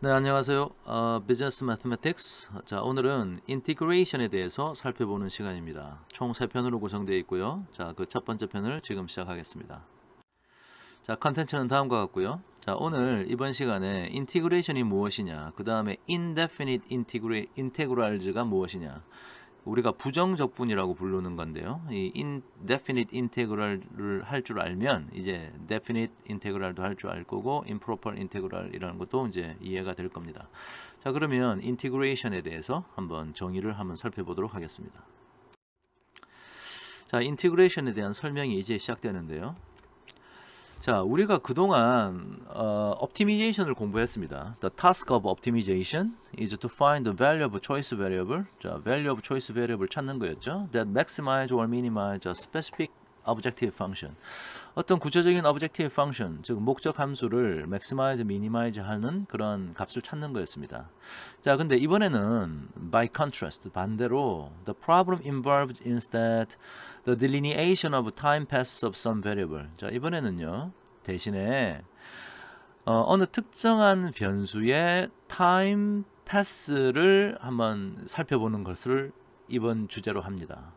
네, 안녕하세요. 비즈니스 매스매틱스. 자, 오늘은 인티그레이션에 대해서 살펴보는 시간입니다. 총 3편으로 구성되어 있고요. 자, 그 첫 번째 편을 지금 시작하겠습니다. 자, 컨텐츠는 다음과 같고요. 자, 오늘 이번 시간에 인티그레이션이 무엇이냐, 그 다음에 indefinite integrals가 무엇이냐, 우리가 부정적분이라고 부르는 건데요. 이 indefinite integral을 할 줄 알면 이제 definite integral도 할 줄 알 거고 improper integral이라는 것도 이제 이해가 될 겁니다. 자, 그러면 integration에 대해서 한번 정의를 한번 살펴보도록 하겠습니다. 자, integration에 대한 설명이 이제 시작되는데요. 자, 우리가 그동안 optimization을 공부했습니다. The task of optimization is to find the value of choice variable. 자, value of choice variable 찾는 거였죠. That maximize or minimize a specific objective function. 어떤 구체적인 objective function, 즉 목적 함수를 maximize, minimize 하는 그런 값을 찾는 거였습니다. 자, 근데 이번에는 by contrast, 반대로 the problem involves instead the delineation of time passes of some variable. 자, 이번에는요, 대신에 어느 특정한 변수의 time pass를 한번 살펴보는 것을 이번 주제로 합니다.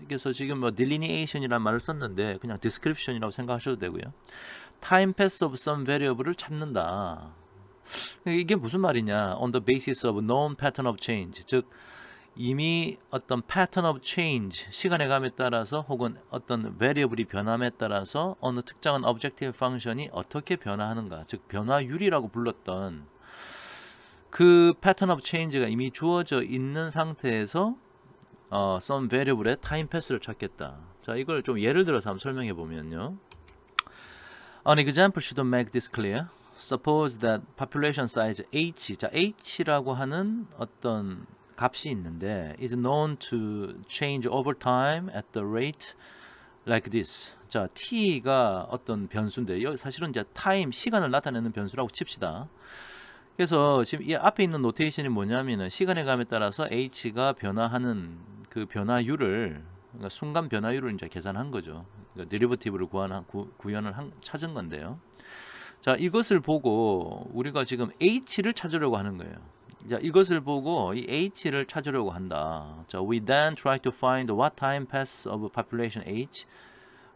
그래서 지금 뭐 delineation이라는 말을 썼는데 그냥 description이라고 생각하셔도 되고요. time pass of some variable을 찾는다. 이게 무슨 말이냐? On the basis of known pattern of change. 즉 이미 어떤 pattern of change, 시간의 감에 따라서 혹은 어떤 variable이 변함에 따라서 어느 특정한 objective function이 어떻게 변화하는가, 즉 변화율이라고 불렀던 그 pattern of change가 이미 주어져 있는 상태에서 some variable의 time pass를 찾겠다. 자, 이걸 좀 예를 들어서 한번 설명해 보면요. An example should make this clear. Suppose that population size h, 자, h라고 하는 어떤 값이 있는데 is known to change over time at the rate like this. 자, t가 어떤 변수인데 사실은 이제 time, 시간을 나타내는 변수라고 칩시다. 그래서 지금 이 앞에 있는 노테이션이 뭐냐면은 시간의 감에 따라서 h가 변화하는 그 변화율을, 그러니까 순간 변화율을 이제 계산한 거죠. 그러니까 데리버티브를 찾은 건데요. 자, 이것을 보고 우리가 지금 h를 찾으려고 하는 거예요. 자, 이것을 보고 이 h를 찾으려고 한다. 자, we then try to find what time pass of population h,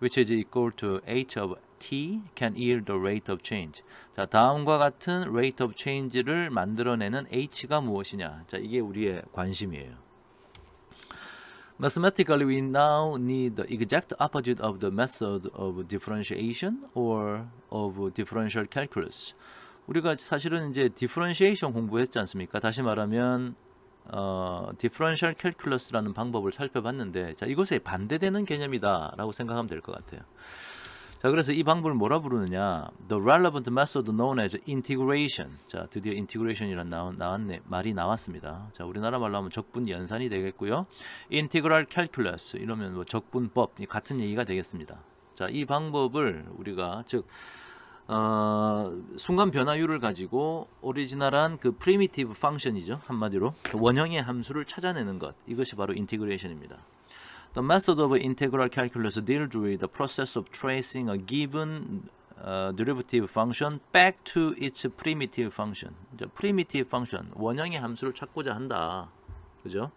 which is equal to h of t, can yield the rate of change. 자, 다음과 같은 rate of change를 만들어내는 h가 무엇이냐. 자, 이게 우리의 관심이에요. Mathematically, we now need the exact opposite of the method of differentiation or of differential calculus. 우리가 사실은 이제 differentiation 공부했지 않습니까? 다시 말하면 differential calculus라는 방법을 살펴봤는데, 자, 이것에 반대되는 개념이다라고 생각하면 될 것 같아요. 자, 그래서 이 방법을 뭐라 부르느냐? The relevant method known as integration. 자, 드디어 integration이라는 말이 나왔습니다. 자, 우리나라 말로 하면 적분 연산이 되겠고요. integral calculus 이러면 뭐 적분법 같은 얘기가 되겠습니다. 자, 이 방법을 우리가 즉 순간 변화율을 가지고 오리지널한 그 primitive function이죠. 한마디로 원형의 함수를 찾아내는 것. 이것이 바로 integration입니다. The method of integral calculus deals with the process of tracing a given derivative function back to its primitive function. primitive function, 원형의 함수를 찾고자 한다. 그죠?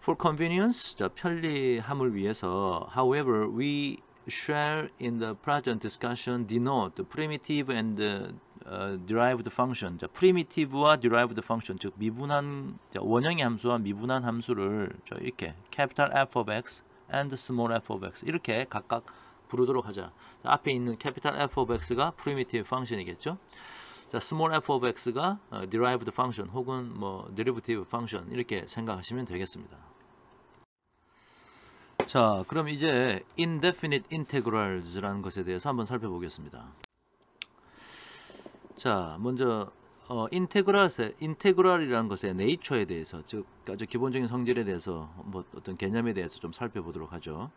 For convenience, 자, 편리함을 위해서, however, we shall in the present discussion denote the primitive and derived function. 자, primitive와 derived function, 즉 미분한, 자, 원형의 함수와 미분한 함수를 자, 이렇게 capital F of x and small f of x 이렇게 각각 부르도록 하자. 자, 앞에 있는 capital F of x가 primitive function이겠죠. 자, small f of x가 derived function 혹은 뭐 derivative function 이렇게 생각하시면 되겠습니다. 자, 그럼 이제 indefinite integrals라는 것에 대해서 한번 살펴보겠습니다. 자, 먼저 integral이라는 것의 nature에 대해서, 즉 아주 기본적인 성질에 대해서, 뭐 어떤 개념에 대해서 좀 살펴보도록 하죠.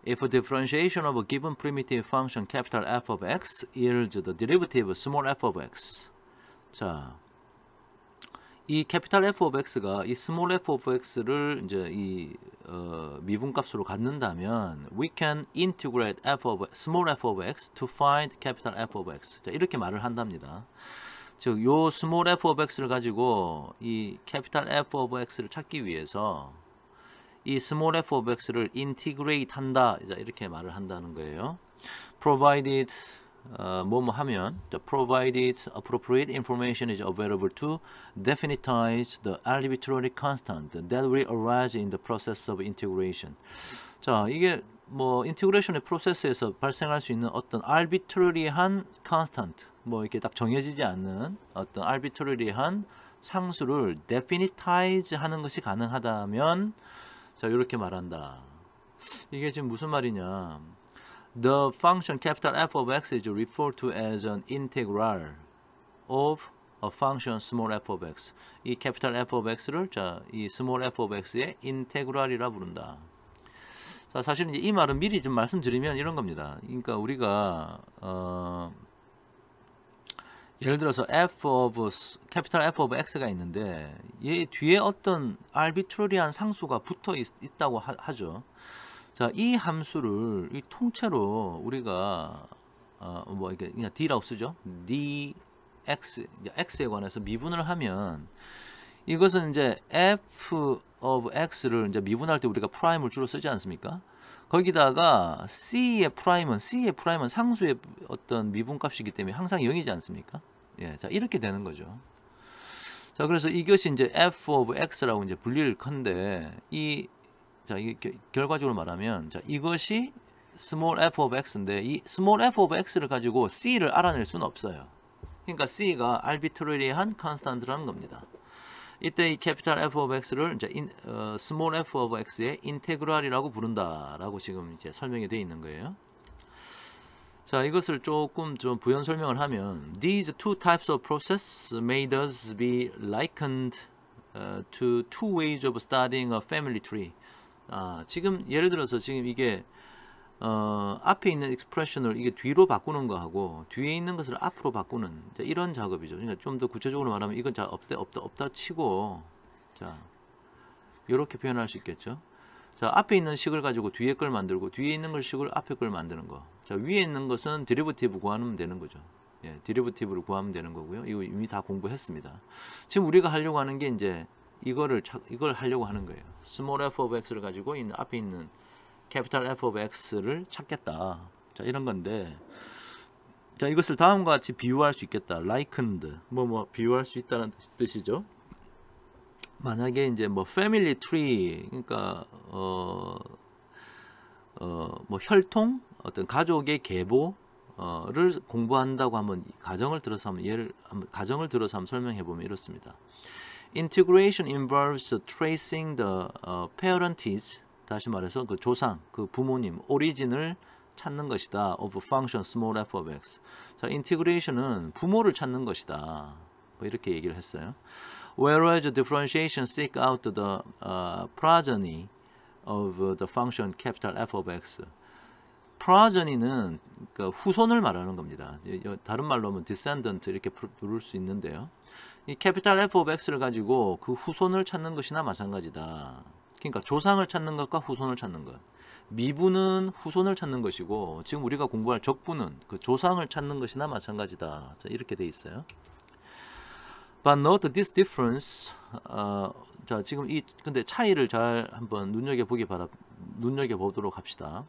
If differentiation of a given primitive function capital F of x yields the derivative small f of x. 자, 이 capital F of x가 이 small f of x를 이제 이 미분값으로 갖는다면 we can integrate small f of x to find capital F of x. 자, 이렇게 말을 한답니다. 즉 요 small f of x를 가지고 이 capital F of x를 찾기 위해서 이 small f of x를 integrate 한다, 이렇게 말을 한다는 거예요. provided 뭐뭐 하면 the provided appropriate information is available to definitize the arbitrary constant that will arise in the process of integration. 자, 이게 뭐 인티그레이션의 프로세스에서 발생할 수 있는 어떤 arbitrary한 constant, 뭐 이렇게 딱 정해지지 않는 어떤 arbitrary한 상수를 definitize 하는 것이 가능하다면, 자, 이렇게 말한다. 이게 지금 무슨 말이냐? The function capital F of x is referred to as an integral of a function small f of x. 이 capital F of x를, 자, 이 small f of x의 integral이라 부른다. 자, 사실 이제 이 말은 미리 좀 말씀드리면 이런 겁니다. 그러니까 우리가 예를 들어서 capital F of x가 있는데 얘 뒤에 어떤 arbitrary한 상수가 붙어 있다고 하죠. 자, 이 함수를 이 통째로 우리가 뭐 이게 그냥 d라고 쓰죠. dx, x에 관해서 미분을 하면 이것은 이제 f of x를 이제 미분할 때 우리가 프라임을 주로 쓰지 않습니까? 거기다가 c의 프라임은 상수의 어떤 미분값이기 때문에 항상 0이지 않습니까? 예, 자, 이렇게 되는 거죠. 자, 그래서 이것이 이제 f of x라고 이제 불릴 건데 자, 이게 결과적으로 말하면, 자, 이것이 small f of x인데 이 small f of x를 가지고 c를 알아낼 수는 없어요. 그러니까 c가 arbitrary한 constant라는 겁니다. 이때 이 capital F of x를 이제 small f of x의 integral이라고 부른다라고 지금 이제 설명이 되어 있는 거예요. 자, 이것을 조금 좀 부연 설명을 하면, these two types of process may thus be likened to two ways of studying a family tree. 지금 예를 들어서 지금 이게 앞에 있는 expression을 이게 뒤로 바꾸는 거하고 뒤에 있는 것을 앞으로 바꾸는 이런 작업이죠. 그러니까 좀 더 구체적으로 말하면 이건 자 없다 치고, 자, 이렇게 표현할 수 있겠죠. 자, 앞에 있는 식을 가지고 뒤에 걸 만들고 뒤에 있는 걸 식을 앞에 걸 만드는 거. 자, 위에 있는 것은 데리버티브 구하면 되는 거죠. 예, 데리버티브를 구하면 되는 거고요. 이거 이미 다 공부했습니다. 지금 우리가 하려고 하는 게 이제 이걸 하려고 하는 거예요. small f of x를 가지고 앞에 있는 capital F of x를 찾겠다. 자, 이런 건데, 자, 이것을 다음과 같이 비유할 수 있겠다. likened, 뭐 비유할 수 있다는 뜻이죠. 만약에 이제 뭐 family tree, 그러니까 뭐 혈통, 어떤 가족의 계보를 공부한다고 하면 가정을 들어서 한번 설명해 보면 이렇습니다. Integration involves tracing the parentage, 다시 말해서 그 조상, 그 부모님, 오리진을 찾는 것이다. of function small f of x. 자, integration은 부모를 찾는 것이다. 뭐 이렇게 얘기를 했어요. Whereas differentiation seek out the progeny of the function capital F of x. progeny는 그러니까 후손을 말하는 겁니다. 다른 말로 하면 descendant 이렇게 부를 수 있는데요. 이 capital F of x를 가지고 그 후손을 찾는 것이나 마찬가지다. 그러니까 조상을 찾는 것과 후손을 찾는 것. 미분은 후손을 찾는 것이고 지금 우리가 공부할 적분은 그 조상을 찾는 것이나 마찬가지다. 자, 이렇게 돼 있어요. But note this difference. 자, 지금 근데 차이를 잘 한번 눈여겨보도록 합시다.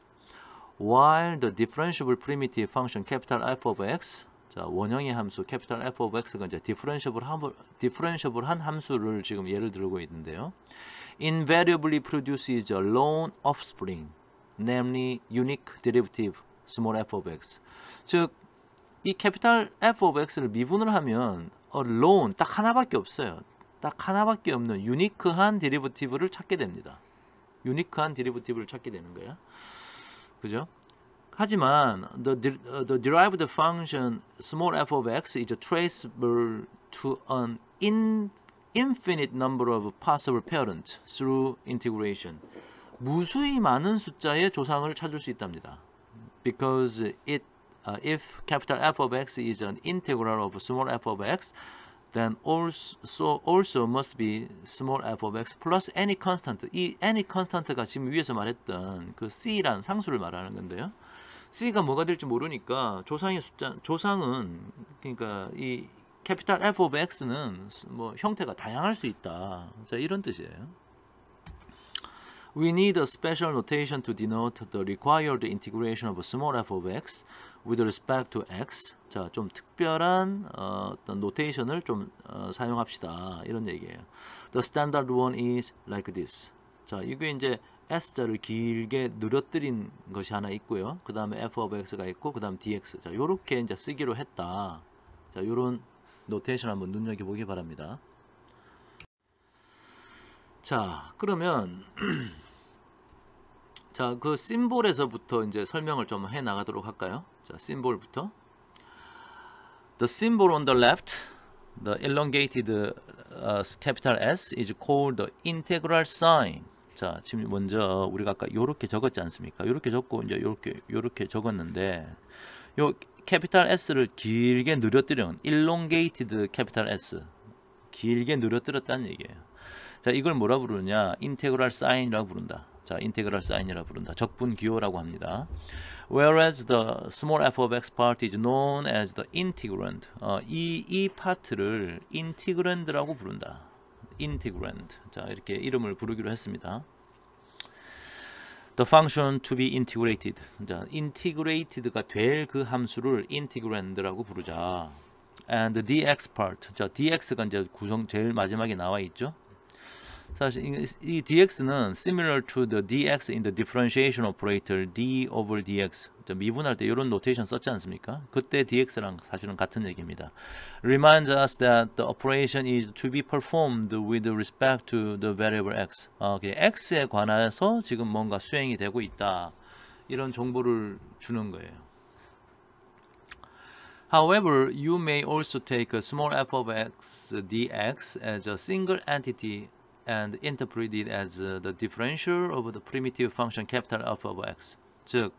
While the differentiable primitive function capital F of x, 자, 원형의 함수 capital F of x가 이제 differentiable한 함수를 지금 예를 들고 있는데요. invariably produces a lone offspring, namely unique derivative small f of x. 즉, 이 capital F of x를 미분을 하면 lone 딱 하나밖에 없어요. 딱 하나밖에 없는 유니크한 데리버티브를 찾게 됩니다. 유니크한 데리버티브를 찾게 되는 거야. 그죠? 하지만 the derived function small f of x is traceable to an infinite number of possible parents through integration. 무수히 많은 숫자의 조상을 찾을 수 있답니다. Because if capital F of x is an integral of small f of x, then also must be small f of x plus any constant. 이 any constant가 지금 위에서 말했던 그 c란 상수를 말하는 건데요. c가 뭐가 될지 모르니까 조상은 그러니까 이 캐피탈 F of X는 뭐 형태가 다양할 수 있다. 자, 이런 뜻이에요. We need a special notation to denote the required integration of a small f of x with respect to x. 자, 좀 특별한 어떤 노테이션을 좀 사용합시다. 이런 얘기예요. The standard one is like this. 자, 이게 이제 s자를 길게 늘어뜨린 것이 하나 있고요. 그 다음에 f of x가 있고, 그 다음 dx. 자, 요렇게 이제 쓰기로 했다. 자, 요런 노테이션 한번 눈여겨보기 바랍니다. 자, 그러면 자, 그 심볼에서부터 이제 설명을 좀 해 나가도록 할까요? 자, 심볼부터. The symbol on the left, the elongated capital S is called the integral sign. 자, 지금 먼저 우리가 아까 요렇게 적었지 않습니까? 요렇게 적고 이제 요렇게 적었는데 요 캐피탈 S를 길게 늘어뜨린 elongated capital S. 길게 늘어뜨렸다는 얘기예요. 자, 이걸 뭐라 부르냐? 인테그랄 사인이라고 부른다. 자, 인테그랄 사인이라고 부른다. 적분 기호라고 합니다. Whereas the small f of x part is known as the integrand. 이 파트를 integrand라고 부른다. integrand. 자, 이렇게 이름을 부르기로 했습니다. The function to be integrated. 자, integrated가 될 그 함수를 integrand라고 부르자. And the dx part. 자, dx가 이제 구성 제일 마지막에 나와 있죠. 사실 이 dx는 similar to the dx in the differentiation operator d over dx. 미분할 때 이런 노테이션 썼지 않습니까? 그때 dx랑 사실은 같은 얘기입니다. Reminds us that the operation is to be performed with respect to the variable x. x에 관해서 지금 뭔가 수행이 되고 있다. 이런 정보를 주는 거예요. However, you may also take a small f of x dx as a single entity and interpret it as the differential of the primitive function capital F of x. 즉,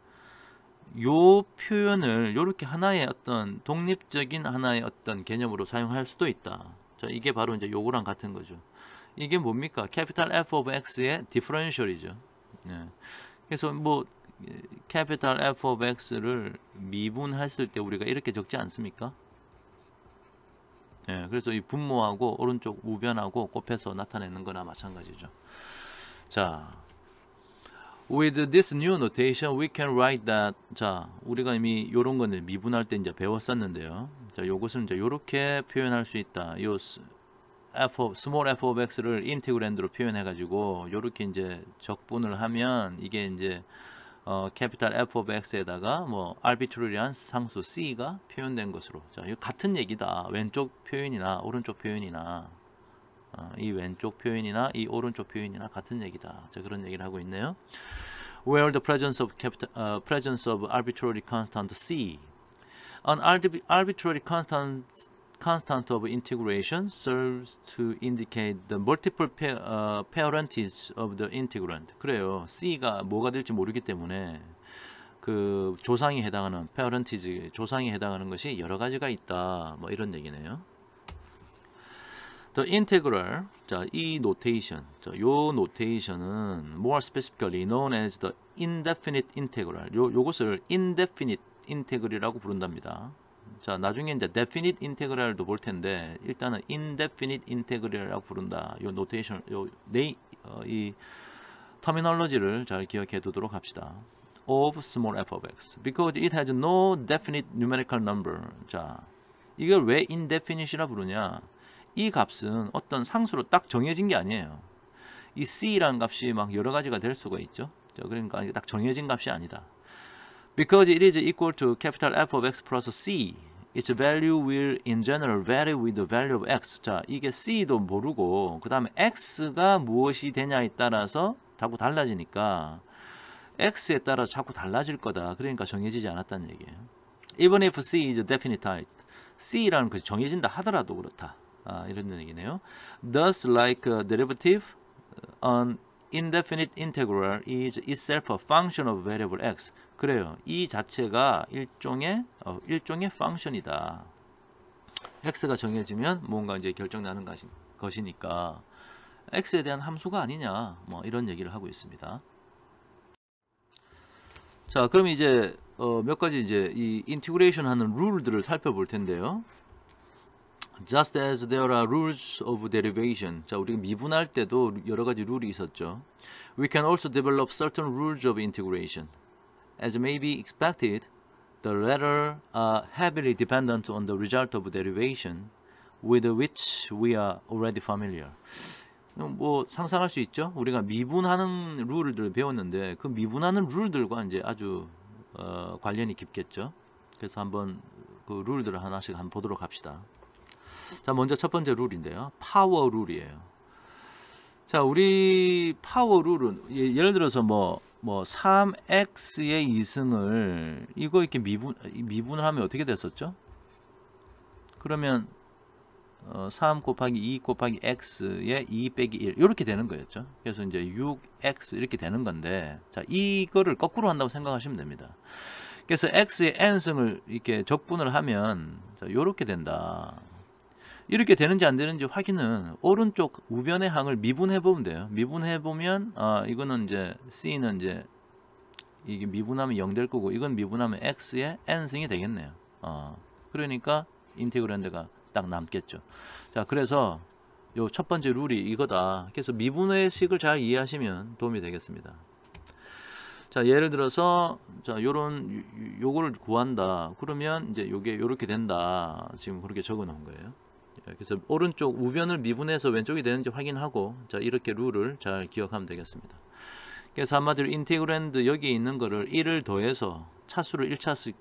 요 표현을 요렇게 하나의 어떤 독립적인 하나의 어떤 개념으로 사용할 수도 있다. 자, 이게 바로 이제 요거랑 같은 거죠. 이게 뭡니까? capital F of x의 differential이죠. 네. 그래서 뭐 capital F of x를 미분했을 때 우리가 이렇게 적지 않습니까? 예, 그래서 이 분모하고 오른쪽 우변하고 곱해서 나타내는 거나 마찬가지죠. 자, with this new notation we can write that. 자, 우리가 이미 요런 거는 미분할 때 이제 배웠었는데요. 자, 요것을 이제 요렇게 표현할 수 있다. 요 small f of x를 인테그랜드로 표현해 가지고 요렇게 이제 적분을 하면 이게 이제 캐피탈 F of X에다가 뭐 arbitrary한 상수 C가 표현된 것으로. 자, 이거 같은 얘기다. 왼쪽 표현이나 오른쪽 표현이나 이 왼쪽 표현이나 이 오른쪽 표현이나 같은 얘기다. 자, 그런 얘기를 하고 있네요. Where the presence of arbitrary constant C. An arbitrary constant of integration serves to indicate the multiple parentage of the integrand. 그래요. C가 뭐가 될지 모르기 때문에 그 조상이 해당하는 parentage, 조상이 해당하는 것이 여러 가지가 있다. 뭐 이런 얘기네요. The integral. 자, 이 노테이션. 자, 요 노테이션은 more specifically known as the indefinite integral. 요것을 indefinite integral이라고 부른답니다. 자, 나중에 이제 definite integral도 볼 텐데 일단은 indefinite integral이라고 부른다. 요 노테이션, 이 터미널로지를 잘 기억해 두도록 합시다. Of small f of x, because it has no definite numerical number. 자, 이걸 왜 indefinite이라 부르냐? 이 값은 어떤 상수로 딱 정해진 게 아니에요. 이 c라는 값이 막 여러 가지가 될 수가 있죠. 자, 그러니까 이게 딱 정해진 값이 아니다. Because it is equal to capital F of x plus c, its value will in general vary with the value of x. 자, 이게 c도 모르고 그 다음에 x가 무엇이 되냐에 따라서 자꾸 달라지니까 x에 따라 자꾸 달라질 거다. 그러니까 정해지지 않았다는 얘기예요. Even if c is definitized, c라는 것이 정해진다 하더라도 그렇다. 이런 얘기네요. Thus, like a derivative, an indefinite integral is itself a function of variable x. 그래요. 이 자체가 일종의 펑션이다. x가 정해지면 뭔가 이제 결정나는 것이니까 x에 대한 함수가 아니냐. 뭐 이런 얘기를 하고 있습니다. 자, 그럼 이제 몇 가지 이제 이 인티그레이션 하는 룰들을 살펴볼 텐데요. Just as there are rules of derivation. 자, 우리가 미분할 때도 여러 가지 룰이 있었죠. We can also develop certain rules of integration. As may be expected, the latter are heavily dependent on the result of derivation, with which we are already familiar. 뭐 상상할 수 있죠. 우리가 미분하는 룰들을 배웠는데 그 미분하는 룰들과 이제 아주 관련이 깊겠죠. 그래서 한번 그 룰들을 하나씩 한번 보도록 합시다. 자, 먼저 첫 번째 룰인데요. 파워 룰이에요. 자, 우리 파워 룰은 예를 들어서 뭐 3x의 2승을 이거 이렇게 미분을 하면 어떻게 됐었죠? 그러면 3 곱하기 2 곱하기 x의 2 빼기 1 이렇게 되는 거였죠. 그래서 이제 6x 이렇게 되는 건데, 자, 이거를 거꾸로 한다고 생각하시면 됩니다. 그래서 x의 n승을 이렇게 적분을 하면 자, 이렇게 된다. 이렇게 되는지 안 되는지 확인은 오른쪽 우변의 항을 미분해 보면 돼요. 미분해 보면 이거는 이제 c는 이제 이게 미분하면 0 될 거고, 이건 미분하면 x의 n승이 되겠네요. 그러니까 인테그란드가 딱 남겠죠. 자, 그래서 요 첫 번째 룰이 이거다. 그래서 미분의 식을 잘 이해하시면 도움이 되겠습니다. 자, 예를 들어서 자, 요거를 구한다. 그러면 이제 요게 요렇게 된다. 지금 그렇게 적어 놓은 거예요. 그래서 오른쪽 우변을 미분해서 왼쪽이 되는지 확인하고, 자, 이렇게 룰을 잘 기억하면 되겠습니다. 그래서 한마디로 인테그랜드 여기 있는 거를 1을 더해서 차수를 1차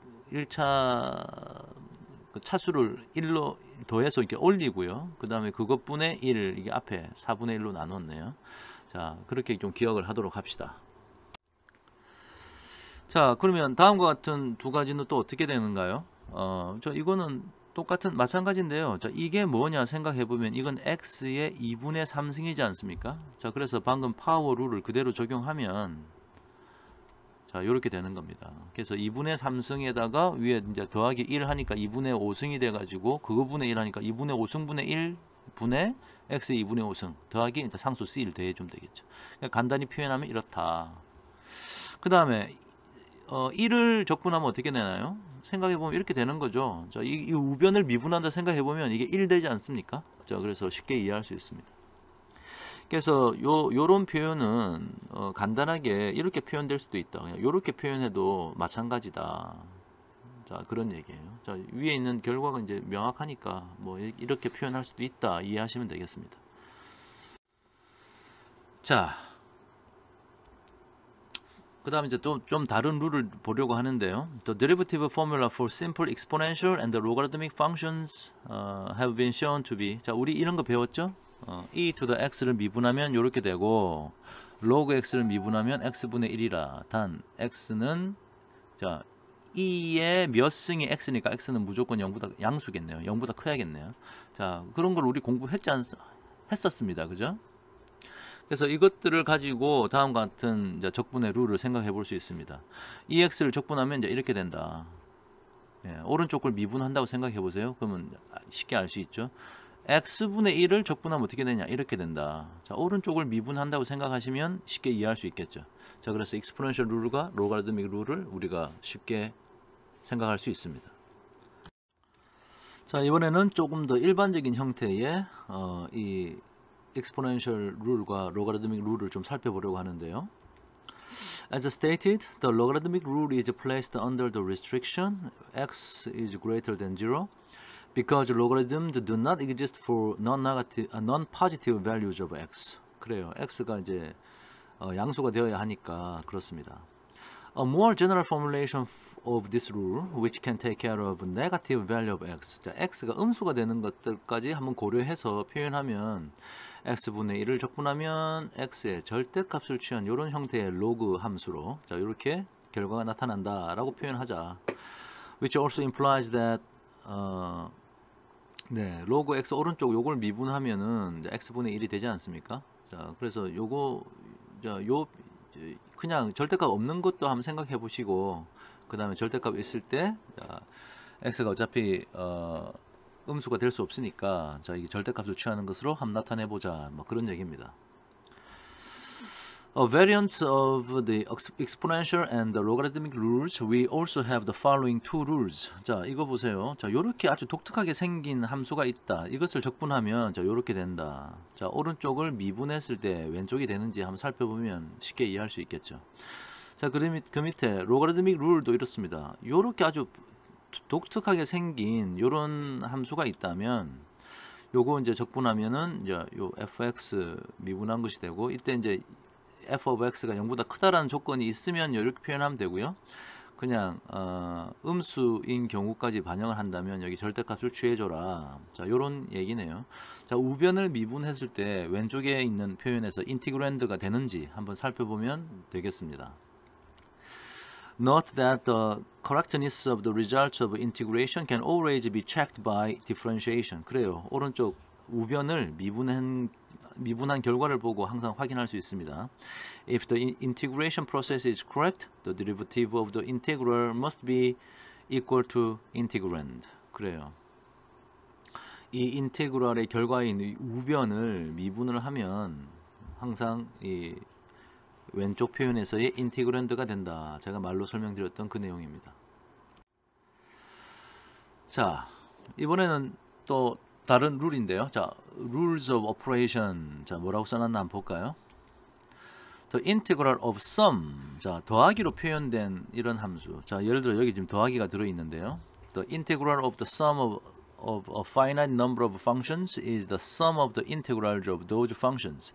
그 차수를 1로 더해서 이렇게 올리고요. 그 다음에 그것분의 1 이게 앞에 4분의 1로 나눴네요. 자, 그렇게 좀 기억을 하도록 합시다. 자, 그러면 다음과 같은 두 가지는 또 어떻게 되는가요? 이거는 똑같은 마찬가지인데요. 자, 이게 뭐냐 생각해 보면 이건 x의 2분의 3승이지 않습니까? 자, 그래서 방금 파워 룰을 그대로 적용하면 자, 이렇게 되는 겁니다. 그래서 2분의 3승에다가 위에 이제 더하기 1 하니까 2분의 5승이 돼 가지고 그거분의 1 하니까 2분의 5승분의 1 분의 x의 2분의 5승 더하기 이제 상수 c를 더해 주면 되겠죠. 그러니까 간단히 표현하면 이렇다. 그다음에 1을 적분하면 어떻게 되나요? 생각해보면 이렇게 되는 거죠. 자, 이 우변을 미분한다 생각해보면 이게 1 되지 않습니까? 자, 그래서 쉽게 이해할 수 있습니다. 그래서 요런 표현은 간단하게 이렇게 표현될 수도 있다. 그냥 요렇게 표현해도 마찬가지다. 자, 그런 얘기예요. 자, 위에 있는 결과가 이제 명확하니까 뭐 이렇게 표현할 수도 있다. 이해하시면 되겠습니다. 자, 그 다음에 이제 또 좀 다른 룰을 보려고 하는데요. The derivative formula for simple exponential and the logarithmic functions have been shown to be. 자, 우리 이런 거 배웠죠? e to the x를 미분하면 이렇게 되고 log x를 미분하면 x분의 1이라. 단 x는 자, e의 몇 승이 x니까 x는 무조건 0보다 양수겠네요. 0보다 커야겠네요. 자, 그런 걸 우리 했었습니다. 그죠? 그래서 이것들을 가지고 다음과 같은 이제 적분의 룰을 생각해 볼 수 있습니다. EX를 적분하면 이제 이렇게 된다. 예, 오른쪽 걸 미분한다고 생각해 보세요. 그러면 쉽게 알 수 있죠. X분의 1을 적분하면 어떻게 되냐? 이렇게 된다. 자, 오른쪽을 미분한다고 생각하시면 쉽게 이해할 수 있겠죠. 자, 그래서 익스포넨셜 룰과 로가리드믹 룰을 우리가 쉽게 생각할 수 있습니다. 자, 이번에는 조금 더 일반적인 형태의 이 exponential 룰과 logarithmic 룰을 좀 살펴보려고 하는데요. As stated, the logarithmic rule is placed under the restriction x is greater than 0 because logarithms do not exist for non-positive values of x. 그래요. x가 이제 양수가 되어야 하니까 그렇습니다. A more general formulation of this rule, which can take care of negative value of x. 자, x가 음수가 되는 것들까지 한번 고려해서 표현하면 x분의 1을 적분하면 x의 절대값을 취한 이런 형태의 로그 함수로 자, 이렇게 결과가 나타난다라고 표현하자. Which also implies that 네, 로그 x 오른쪽 요걸 미분하면은 x분의 1이 되지 않습니까? 자, 그래서 요거 그냥 절대값 없는 것도 한번 생각해 보시고 그 다음에 절대값 있을 때 자, x가 어차피 음수가 될 수 없으니까 자, 이게 절대값을 취하는 것으로 한번 나타내 보자. 뭐 그런 얘기입니다. A variant of the exponential and the logarithmic rules, we also have the following two rules. 자, 이거 보세요. 자, 요렇게 아주 독특하게 생긴 함수가 있다. 이것을 적분하면 자, 요렇게 된다. 자, 오른쪽을 미분했을 때 왼쪽이 되는지 한번 살펴보면 쉽게 이해할 수 있겠죠. 자, 그 밑에 logarithmic rule도 이렇습니다. 요렇게 아주 독특하게 생긴 요런 함수가 있다면 요거 이제 적분하면은 이제 요 fx 미분한 것이 되고, 이때 이제 f of x가 0보다 크다라는 조건이 있으면 이렇게 표현하면 되고요. 그냥 음수인 경우까지 반영을 한다면 여기 절대값을 취해줘라. 자, 요런 얘기네요. 자, 우변을 미분했을 때 왼쪽에 있는 표현에서 인티그랜드가 되는지 한번 살펴보면 되겠습니다. Note that the correctness of the results of integration can always be checked by differentiation. 그래요. 오른쪽 우변을 미분한 결과를 보고 항상 확인할 수 있습니다. If the integration process is correct, the derivative of the integral must be equal to integrand. 그래요. 이 인테그랄의 결과인 이 우변을 미분을 하면 항상 이 왼쪽 표현에서의 인티그랜드가 된다. 제가 말로 설명드렸던 그 내용입니다. 자, 이번에는 또 다른 룰인데요. 자, rules of operation. 자, 뭐라고 써놨나 한번 볼까요? The integral of sum. 자, 더하기로 표현된 이런 함수. 자, 예를 들어 여기 지금 더하기가 들어있는데요. The integral of the sum of a finite number of functions is the sum of the integrals of those functions.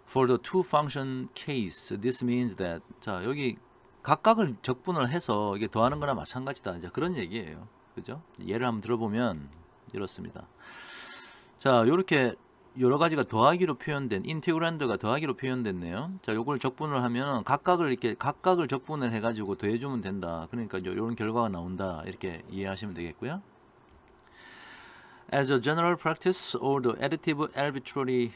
For the two function case, this means that. 자, 여기 각각을 적분을 해서 이게 더하는 거나 마찬가지다. 이제 그런 얘기예요. 그죠? 예를 한번 들어보면 이렇습니다. 자, 이렇게 여러 가지가 더하기로 표현된 인티그랜드가 더하기로 표현됐네요. 자, 요걸 적분을 하면 각각을 적분을 해가지고 더해주면 된다. 그러니까 이런 결과가 나온다. 이렇게 이해하시면 되겠고요. As a general practice, all the additive arbitrary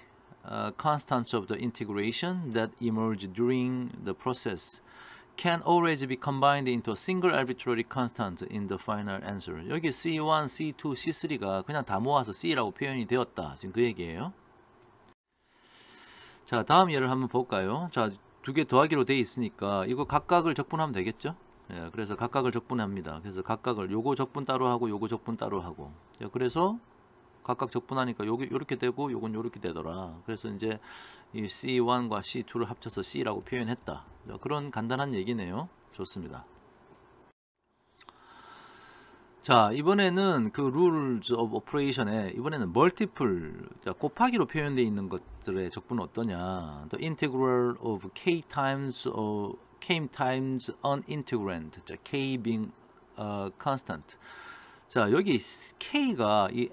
constants of the integration that emerge during the process can always be combined into a single arbitrary constant in the final answer. 여기 C1, C2, C3가 그냥 다 모아서 C라고 표현이 되었다. 지금 그 얘기예요. 자, 다음 예를 한번 볼까요? 자, 두 개 더하기로 돼 있으니까 이거 각각을 적분하면 되겠죠? 예, 그래서 각각을 적분합니다. 그래서 각각을 요거 적분 따로 하고 요거 적분 따로 하고. 자, 그래서 각각 적분하니까 요렇게 되고 요건 요렇게 되더라. 그래서 이제 이 C1과 C2를 합쳐서 C라고 표현했다. 그런 간단한 얘기네요. 좋습니다. 자, 이번에는 그 rules of operation에 이번에는 multiple, 자, 곱하기로 표현되어 있는 것들의 적분은 어떠냐. The integral of k times an integrand. 자, k being constant. 자, 여기 k가 이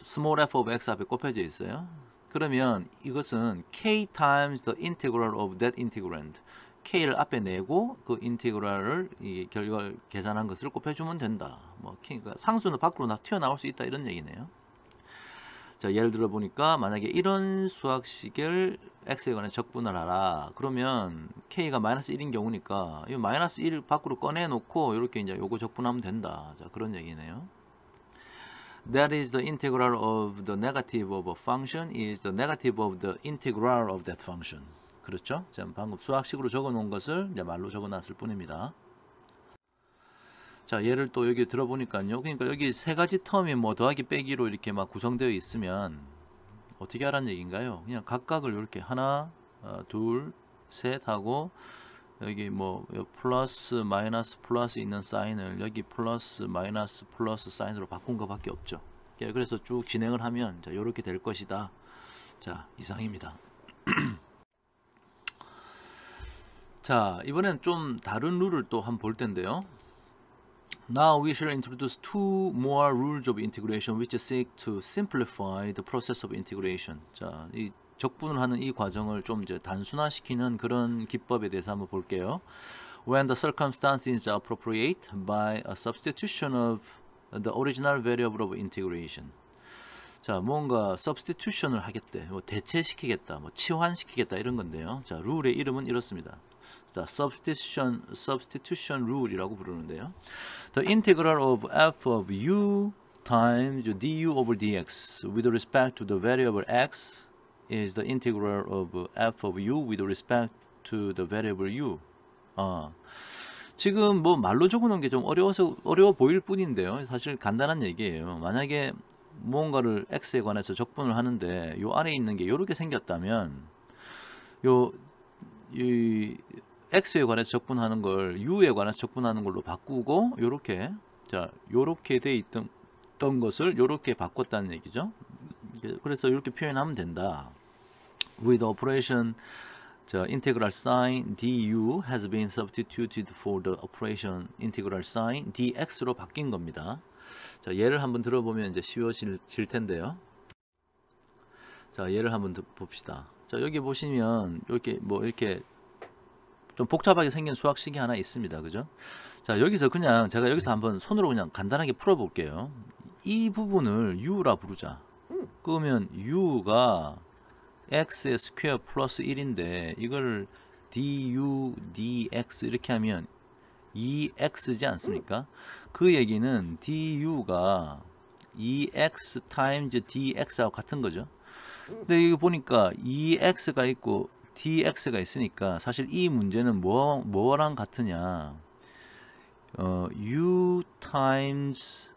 small f of x 앞에 곱해져 있어요. 그러면 이것은 k times the integral of that integrand. k를 앞에 내고 그 인티그랄을 이 결과 계산한 것을 곱해주면 된다. 뭐 k가 상수는 밖으로 튀어나올 수 있다 이런 얘기네요. 자, 예를 들어 보니까 만약에 이런 수학식을 x에 관해 적분을 하라. 그러면 k가 마이너스 1인 경우니까 이 마이너스 1 밖으로 꺼내 놓고 이렇게 이제 요거 적분하면 된다. 자, 그런 얘기네요. That is the integral of the negative of a function is the negative of the integral of that function. 그렇죠? 제가 방금 수학식으로 적어 놓은 것을 이제 말로 적어 놨을 뿐입니다. 자, 예를 또 여기 들어보니까요. 그러니까 여기 세 가지 텀이 뭐 더하기 빼기로 이렇게 막 구성되어 있으면 어떻게 하라는 얘기인가요? 그냥 각각을 이렇게 하나, 둘, 셋 하고 여기 뭐 플러스 마이너스 플러스 있는 사인을 여기 플러스 마이너스 플러스 사인으로 바꾼 것밖에 없죠. 그래서 쭉 진행을 하면 자, 이렇게 될 것이다. 자, 이상입니다. 자, 이번엔 좀 다른 룰을 또 한번 볼 텐데요. Now we shall introduce two more rules of integration which seek to simplify the process of integration. 자, 이 적분을 하는 이 과정을 좀 이제 단순화시키는 그런 기법에 대해서 한번 볼게요. When the circumstances are appropriate by a substitution of the original variable of integration. 자, 뭔가 substitution을 하겠대. 뭐 대체시키겠다, 뭐 치환시키겠다 이런 건데요. 자, 룰의 이름은 이렇습니다. 자, substitution rule이라고 부르는데요. The integral of f of u times du over dx with respect to the variable x is the integral of f of u with respect to the variable u. 지금 뭐 말로 적어놓은 게 좀 어려워 보일 뿐인데요. 사실 간단한 얘기예요. 만약에 무언가를 x에 관해서 적분을 하는데 요 안에 있는 게 요렇게 생겼다면 이 x에 관해서 적분하는 걸 u에 관해서 적분하는 걸로 바꾸고 요렇게 돼 있던 것을 요렇게 바꿨다는 얘기죠. 그래서 이렇게 표현하면 된다. With operation integral sign du has been substituted for the operation integral sign dx로 바뀐 겁니다. 자, 예를 한번 들어보면 이제 쉬워질 텐데요. 자, 예를 한번 봅시다. 자, 여기 보시면 이렇게 좀 복잡하게 생긴 수학식이 하나 있습니다. 그죠? 자, 여기서 제가 여기서 한번 손으로 그냥 간단하게 풀어 볼게요. 이 부분을 u라 부르자. 그러면 u가 x의 스퀘어 플러스 1인데 이걸 du dx 이렇게 하면 2x지 않습니까? 그 얘기는 du가 2x 타임즈 dx하고 같은 거죠. 근데 이거 보니까 2x가 있고 dx가 있으니까 사실 이 문제는 뭐랑 같으냐? u times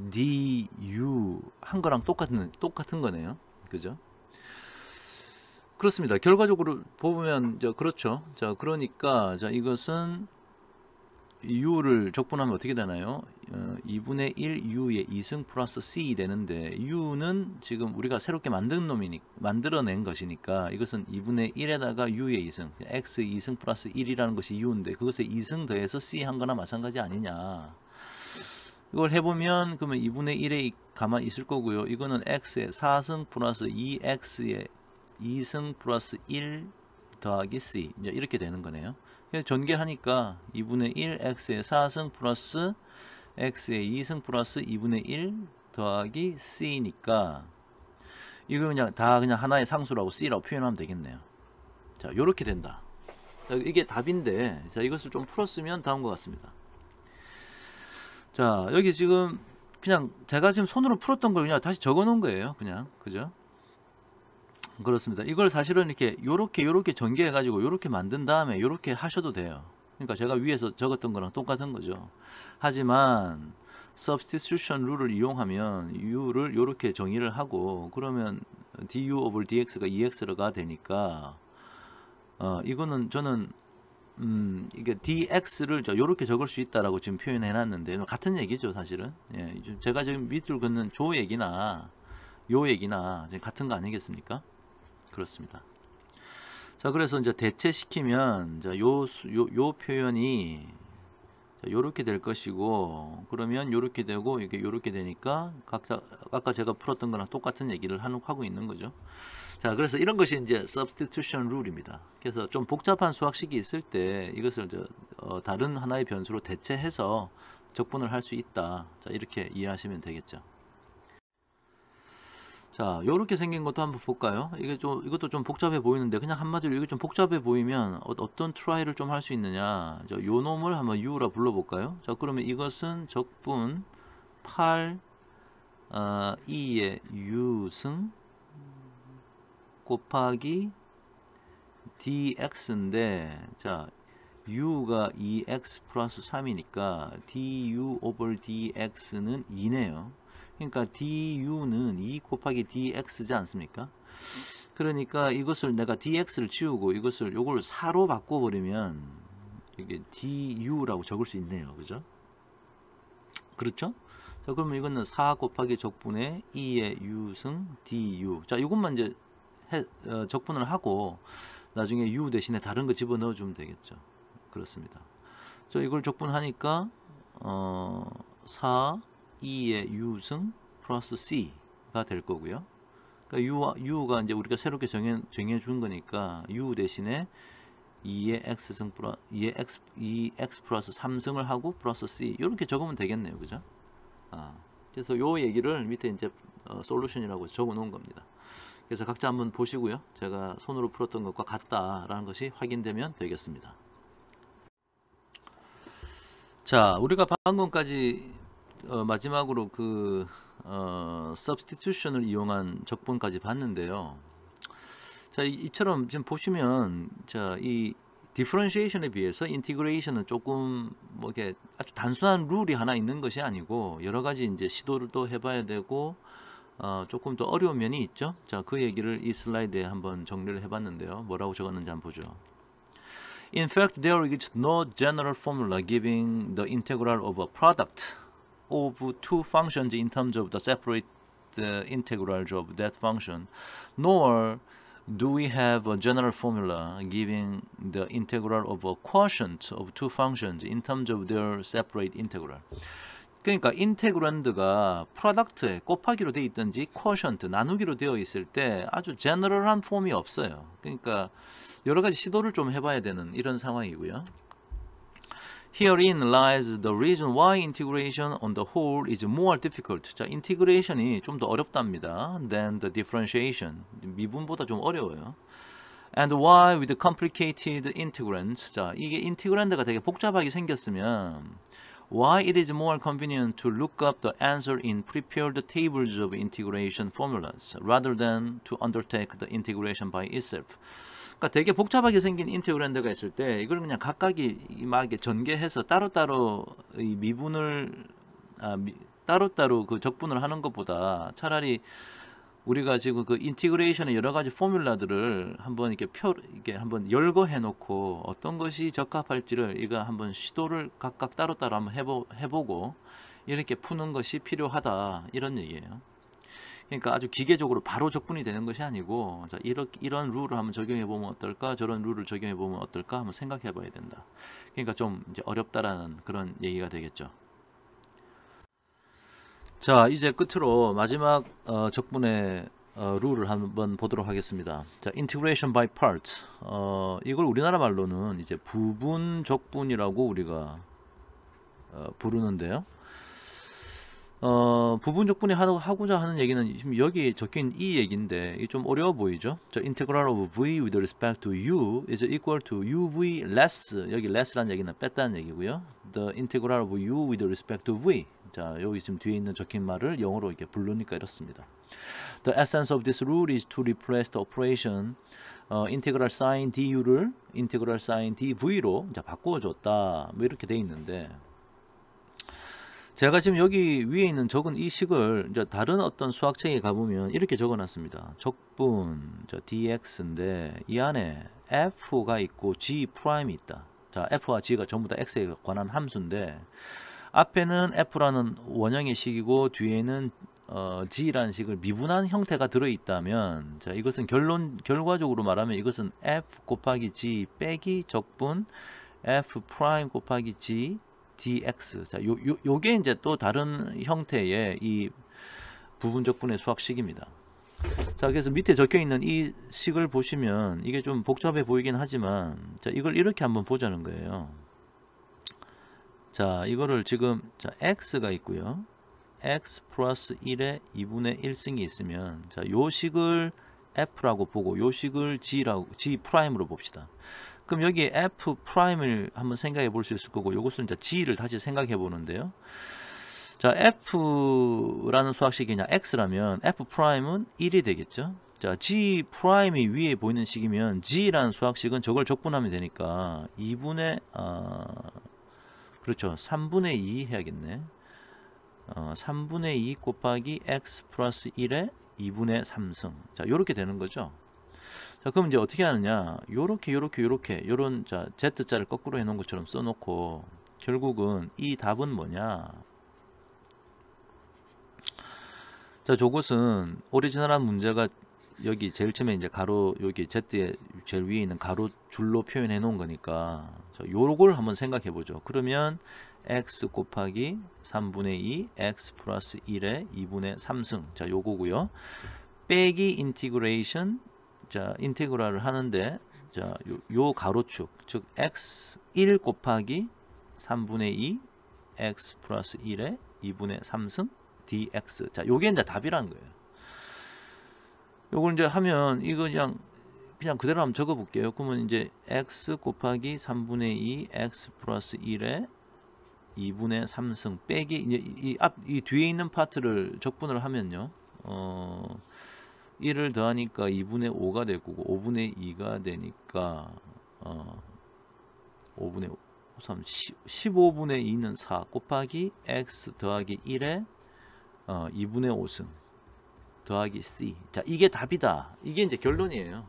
du 한 거랑 똑같은 거네요. 그죠? 그렇습니다. 결과적으로 보면 그렇죠. 자, 그러니까 이것은 u를 적분하면 어떻게 되나요? 2분의 1 u의 2승 플러스 c 되는데 u는 지금 우리가 새롭게 만들어낸 것이니까 이것은 2분의 1에다가 u의 2승 x 2승 플러스 1이라는 것이 u인데 그것에 2승 더해서 c 한 거나 마찬가지 아니냐. 이걸 해보면 그러면 2분의 1에 가만히 있을 거고요. 이거는 x의 4승 플러스 2x의 2승 플러스 1 더하기 c 이렇게 되는 거네요. 그래서 전개하니까 2분의 1 x의 4승 플러스 x의 2승 플러스 2분의 1 더하기 c니까 이거 그냥 하나의 상수라고 c라고 표현하면 되겠네요. 자, 요렇게 된다. 자, 이게 답인데 자, 이것을 좀 풀었으면 다음과 같습니다. 자, 여기 지금 그냥 제가 지금 손으로 풀었던 걸 그냥 다시 적어 놓은 거예요. 그냥 그죠? 그렇습니다. 이걸 사실은 요렇게 전개해 가지고 요렇게 만든 다음에 요렇게 하셔도 돼요. 그러니까 제가 위에서 적었던 거랑 똑같은 거죠. 하지만 substitution 룰을 이용하면 u를 요렇게 정의를 하고 그러면 du over dx가 2x가 되니까 이거는 저는 이게 dx를 요렇게 적을 수 있다라고 지금 표현해 놨는데 같은 얘기죠, 사실은. 예, 제가 지금 밑줄 긋는 요 얘기나 같은 거 아니겠습니까? 그렇습니다. 자, 그래서 이제 대체시키면 요 표현이 요렇게 될 것이고 그러면 요렇게 되고 이게 요렇게 되니까 아까 제가 풀었던 거랑 똑같은 얘기를 하고 있는 거죠. 자, 그래서 이런 것이 이제 substitution 룰입니다. 그래서 좀 복잡한 수학식이 있을 때 이것을 다른 하나의 변수로 대체해서 적분을 할 수 있다. 자, 이렇게 이해하시면 되겠죠. 자, 요렇게 생긴 것도 한번 볼까요? 이것도 좀 복잡해 보이는데 그냥 한마디로 이게 좀 복잡해 보이면 어떤 트라이를 좀 할 수 있느냐? 요 놈을 한번 u라 불러볼까요? 자, 그러면 이것은 적분 8 2의 u승 곱하기 dx인데 자, u가 2x 플러스 3이니까 du over dx는 2네요. 그러니까 du는 2 곱하기 dx지 않습니까? 그러니까 이것을 내가 dx를 지우고 요걸 4로 바꿔버리면 이게 du라고 적을 수 있네요. 그죠? 그렇죠? 자, 그러면 이거는 4 곱하기 적분의 2의 u승 du. 자, 이것만 이제 적분을 하고 나중에 u 대신에 다른 거 집어넣어 주면 되겠죠. 그렇습니다. 자, 이걸 적분하니까 4 2의 u승 플러스 c가 될 거고요. 그러니까 u가 이제 우리가 새롭게 정해 준 거니까 u 대신에 2의 x승 플러스 2x 플러스 3승을 하고 플러스 c 이렇게 적으면 되겠네요. 그죠? 그래서 요 얘기를 밑에 이제 솔루션이라고 적어 놓은 겁니다. 그래서 각자 한번 보시고요. 제가 손으로 풀었던 것과 같다라는 것이 확인되면 되겠습니다. 자, 우리가 방금까지 마지막으로 substitution을 이용한 적분까지 봤는데요. 자, 이처럼 지금 보시면 자, 이 디퍼런시에이션에 비해서 인티그레이션은 조금 뭐 이렇게 아주 단순한 룰이 하나 있는 것이 아니고 여러 가지 이제 시도를 또 해봐야 되고 조금 더 어려운 면이 있죠. 자, 그 얘기를 이 슬라이드에 한번 정리를 해봤는데요. 뭐라고 적었는지 한번 보죠. In fact, there is no general formula giving the integral of a product of two functions in terms of the separate integrals of that function, nor do we have a general formula giving the integral of a quotient of two functions in terms of their separate integral. 그러니까 인테그란드가 프로덕트에 곱하기로 되어 있든지 쿼션트 나누기로 되어 있을 때 아주 제너럴한 폼이 없어요. 그러니까 여러 가지 시도를 좀 해봐야 되는 이런 상황이고요. Herein lies the reason why integration on the whole is more difficult. 자, 인티그레이션이 좀 더 어렵답니다. than the differentiation. 미분보다 좀 어려워요. And why with complicated integrands. 자, 이게 인티그란드가 되게 복잡하게 생겼으면 why it is more convenient to look up the answer in prepared tables of integration formulas rather than to undertake the integration by itself. 그러니까 되게 복잡하게 생긴 인테그란드가 있을 때 이걸 그냥 각각이 막 이렇게 전개해서 따로따로 이 미분을 따로따로 그 적분을 하는 것보다 차라리 우리가 지금 그 인티그레이션의 여러 가지 포뮬라들을 한번 이렇게 한번 열거해 놓고 어떤 것이 적합할지를 이거 한번 시도를 각각 따로따로 한번 해보고 이렇게 푸는 것이 필요하다 이런 얘기예요. 그러니까 아주 기계적으로 바로 적분이 되는 것이 아니고 자, 이런 룰을 한번 적용해 보면 어떨까, 저런 룰을 적용해 보면 어떨까 한번 생각해 봐야 된다. 그러니까 좀 이제 어렵다라는 그런 얘기가 되겠죠. 자, 이제 끝으로 마지막 적분의 룰을 한번 보도록 하겠습니다. 자, integration by parts. 이걸 우리나라 말로는 이제 부분 적분이라고 우리가 부르는데요. 부분 적분이 하고자 하는 얘기는 지금 여기 적혀있는 이 얘기인데 이게 좀 어려워 보이죠? 자, integral of v with respect to u is equal to uv less. 여기 less라는 얘기는 뺐다는 얘기고요. The integral of u with respect to v. 자, 여기 지금 뒤에 있는 적힌 말을 영어로 이렇게 부르니까 이렇습니다. The essence of this rule is to replace the operation integral sin du를 integral sin dv로 이제 바꿔줬다. 뭐 이렇게 돼 있는데 제가 지금 여기 위에 있는 적은 이 식을 이제 다른 어떤 수학책에 가보면 이렇게 적어놨습니다. 적분 dx인데 이 안에 f가 있고 g 프라임이 있다. 자, f와 g가 전부 다 x에 관한 함수인데 앞에는 f라는 원형의 식이고 뒤에는 g라는 식을 미분한 형태가 들어있다면 자, 이것은 결과적으로 말하면 이것은 f 곱하기 g 빼기 적분 f 프라임 곱하기 g dx. 자, 요게 이제 또 다른 형태의 이 부분 적분의 수학식입니다. 자, 그래서 밑에 적혀 있는 이 식을 보시면 이게 좀 복잡해 보이긴 하지만 자, 이걸 이렇게 한번 보자는 거예요. 자, 이거를 지금 자, x가 있고요. x 플러스 1에 2분의 1승이 있으면 자, 요 식을 f라고 보고 요 식을 g 프라임으로 봅시다. 그럼 여기에 f 프라임을 한번 생각해 볼 수 있을 거고 요것은 이제 g를 다시 생각해 보는데요. 자, f라는 수학식이 그냥 x라면 f 프라임은 1이 되겠죠. 자, g 프라임이 위에 보이는 식이면 g라는 수학식은 저걸 적분하면 되니까 2분의 그렇죠. 3분의 2 해야겠네. 3분의 2 곱하기 x 플러스 1에 2분의 3승. 자, 요렇게 되는 거죠. 자, 그럼 이제 어떻게 하느냐? 요렇게 요런 자, z자를 거꾸로 해 놓은 것처럼 써 놓고 결국은 이 답은 뭐냐? 자, 저것은 오리지널한 문제가 여기 제일 처음에 이제 가로 여기 z의 제일 위에 있는 가로 줄로 표현해 놓은 거니까 자, 요걸 한번 생각해 보죠. 그러면 x 곱하기 3분의 2 x 플러스 1에 2분의 3승. 자, 요거고요. 빼기 인티그레이션. 자, 인테그랄을 하는데 자, 요 가로축 즉 x 1 곱하기 3분의 2 x 플러스 1에 2분의 3승 dx. 자, 요게 이제 답이라는 거예요. 요걸 이제 하면 이거 그냥 그대로 한번 적어 볼게요. 그러면 이제 x 곱하기 3분의 2 x 플러스 1에 2분의 3승 빼기 이제 이 뒤에 있는 파트를 적분을 하면요. 1을 더하니까 2분의 5가 될 거고 5분의 2가 되니까 5분의 5, 3, 15분의 2는 4 곱하기 x 더하기 1에 2분의 5승 더하기 c. 자, 이게 답이다. 이게 이제 결론이에요.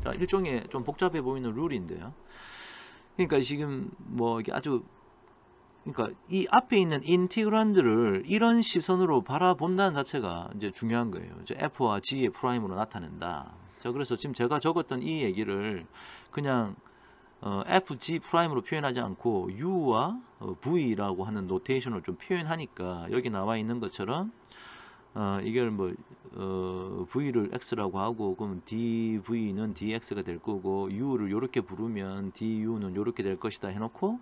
자, 일종의 좀 복잡해 보이는 룰인데요. 그러니까 지금 뭐 이게 아주 그러니까 이 앞에 있는 인티그란드를 이런 시선으로 바라본다는 자체가 이제 중요한 거예요. 이제 f와 g의 프라임으로 나타낸다. 자, 그래서 지금 제가 적었던 이 얘기를 그냥 fg 프라임으로 표현하지 않고 u와 v라고 하는 노테이션을 좀 표현하니까 여기 나와 있는 것처럼 이걸 뭐 v를 x라고 하고 그러면 dv는 dx가 될 거고 u를 이렇게 부르면 du는 이렇게 될 것이다 해놓고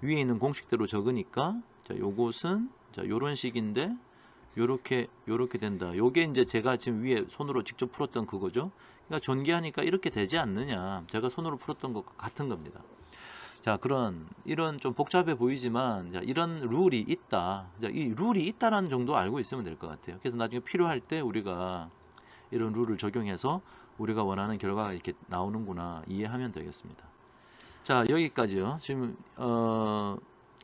위에 있는 공식대로 적으니까 자, 요것은 자, 요런 식인데 요렇게 된다. 요게 이제 제가 지금 위에 손으로 직접 풀었던 그거죠. 그러니까 전개하니까 이렇게 되지 않느냐. 제가 손으로 풀었던 것과 같은 겁니다. 자, 이런 좀 복잡해 보이지만 자, 이런 룰이 있다. 자, 이 룰이 있다라는 정도 알고 있으면 될 것 같아요. 그래서 나중에 필요할 때 우리가 이런 룰을 적용해서 우리가 원하는 결과가 이렇게 나오는구나 이해하면 되겠습니다. 자, 여기까지요. 지금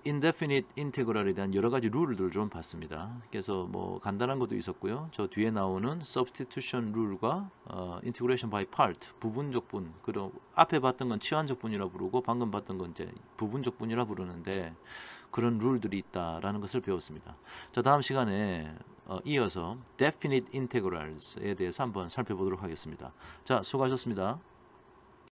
indefinite integral에 대한 여러 가지 룰들을 좀 봤습니다. 그래서 뭐 간단한 것도 있었고요. 저 뒤에 나오는 substitution 룰과 integration by part 부분적분, 그리고 앞에 봤던 건 치환적분이라 부르고 방금 봤던 건 이제 부분적분이라 부르는데 그런 룰들이 있다라는 것을 배웠습니다. 자, 다음 시간에 이어서 definite integrals에 대해서 한번 살펴보도록 하겠습니다. 자, 수고하셨습니다.